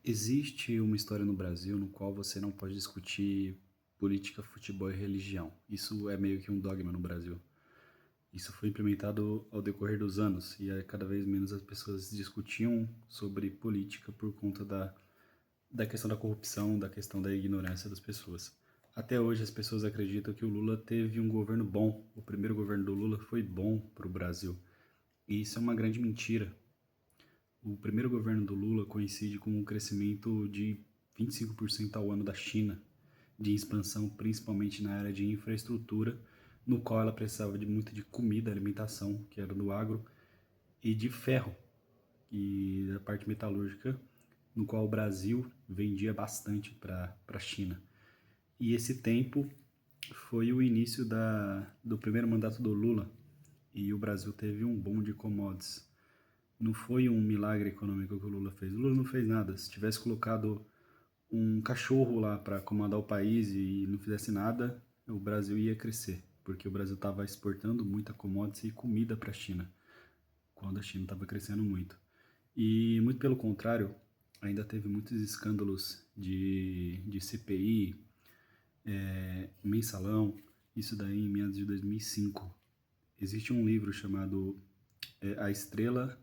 Existe uma história no Brasil no qual você não pode discutir política, futebol e religião. Isso é meio que um dogma no Brasil. Isso foi implementado ao decorrer dos anos e cada vez menos as pessoas discutiam sobre política por conta da questão da corrupção, da questão da ignorância das pessoas. Até hoje as pessoas acreditam que o Lula teve um governo bom. O primeiro governo do Lula foi bom para o Brasil. E isso é uma grande mentira. O primeiro governo do Lula coincide com um crescimento de 25% ao ano da China, de expansão principalmente na área de infraestrutura, no qual ela precisava de muito de comida, alimentação, que era do agro, e de ferro, e da parte metalúrgica, no qual o Brasil vendia bastante para a China. E esse tempo foi o início do primeiro mandato do Lula, e o Brasil teve um boom de commodities. Não foi um milagre econômico que o Lula fez. O Lula não fez nada. Se tivesse colocado um cachorro lá para comandar o país e não fizesse nada, o Brasil ia crescer, porque o Brasil estava exportando muita commodities e comida para a China, quando a China estava crescendo muito. E muito pelo contrário, ainda teve muitos escândalos de CPI, mensalão, isso daí em meados de 2005. Existe um livro chamado A Estrela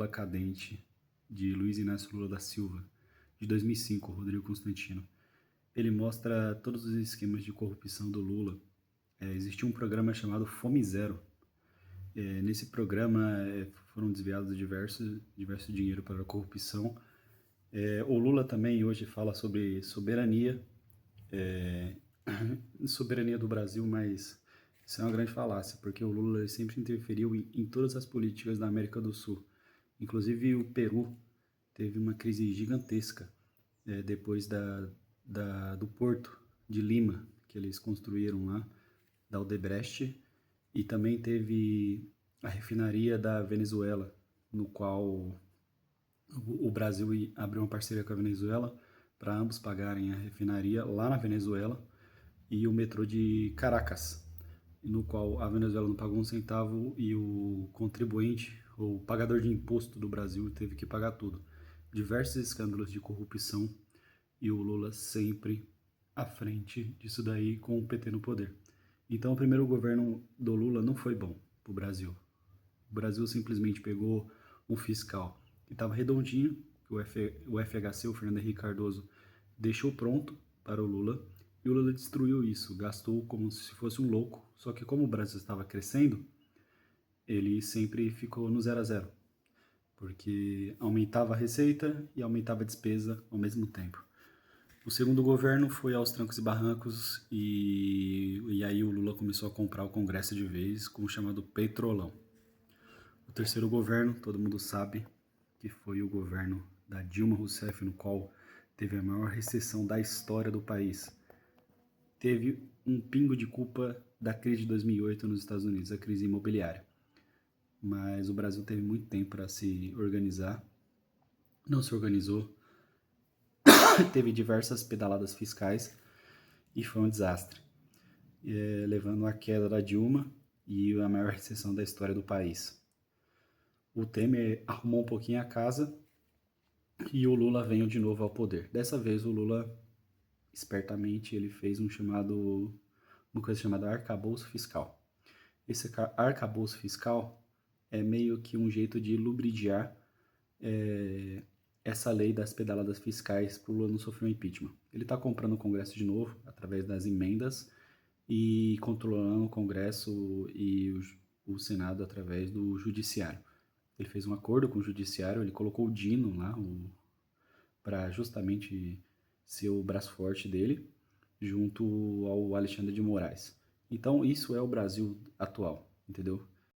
Cadente, de Luiz Inácio Lula da Silva, de 2005, Rodrigo Constantino. Ele mostra todos os esquemas de corrupção do Lula. Existe um programa chamado Fome Zero. Nesse programa foram desviados diverso dinheiro para a corrupção. O Lula também hoje fala sobre soberania, soberania do Brasil, mas isso é uma grande falácia, porque o Lula sempre interferiu em todas as políticas da América do Sul. Inclusive o Peru teve uma crise gigantesca depois do porto de Lima, que eles construíram lá, da Odebrecht, e também teve a refinaria da Venezuela, no qual o Brasil abriu uma parceria com a Venezuela para ambos pagarem a refinaria lá na Venezuela e o metrô de Caracas, no qual a Venezuela não pagou um centavo e o contribuinte, ou pagador de imposto do Brasil, teve que pagar tudo. Diversos escândalos de corrupção e o Lula sempre à frente disso daí com o PT no poder. Então o primeiro governo do Lula não foi bom para o Brasil. O Brasil simplesmente pegou um fiscal que estava redondinho, o FHC, o Fernando Henrique Cardoso, deixou pronto para o Lula, e o Lula destruiu isso, gastou como se fosse um louco. Só que como o Brasil estava crescendo, ele sempre ficou no 0 a 0, porque aumentava a receita e aumentava a despesa ao mesmo tempo. O segundo governo foi aos trancos e barrancos e aí o Lula começou a comprar o Congresso de vez com o chamado Petrolão. O terceiro governo, todo mundo sabe, que foi o governo da Dilma Rousseff, no qual teve a maior recessão da história do país. Teve um pingo de culpa da crise de 2008 nos Estados Unidos, a crise imobiliária. Mas o Brasil teve muito tempo para se organizar, não se organizou, teve diversas pedaladas fiscais e foi um desastre, levando à queda da Dilma e a maior recessão da história do país. O Temer arrumou um pouquinho a casa e o Lula veio de novo ao poder. Dessa vez o Lula, espertamente, ele fez uma coisa chamada arcabouço fiscal. Esse arcabouço fiscal é meio que um jeito de lubridiar essa lei das pedaladas fiscais para o Lula não sofrer um impeachment. Ele está comprando o Congresso de novo, através das emendas, e controlando o Congresso e o Senado através do Judiciário. Ele fez um acordo com o Judiciário, ele colocou o Dino lá para justamente ser o braço forte dele, junto ao Alexandre de Moraes. Então isso é o Brasil atual, entendeu?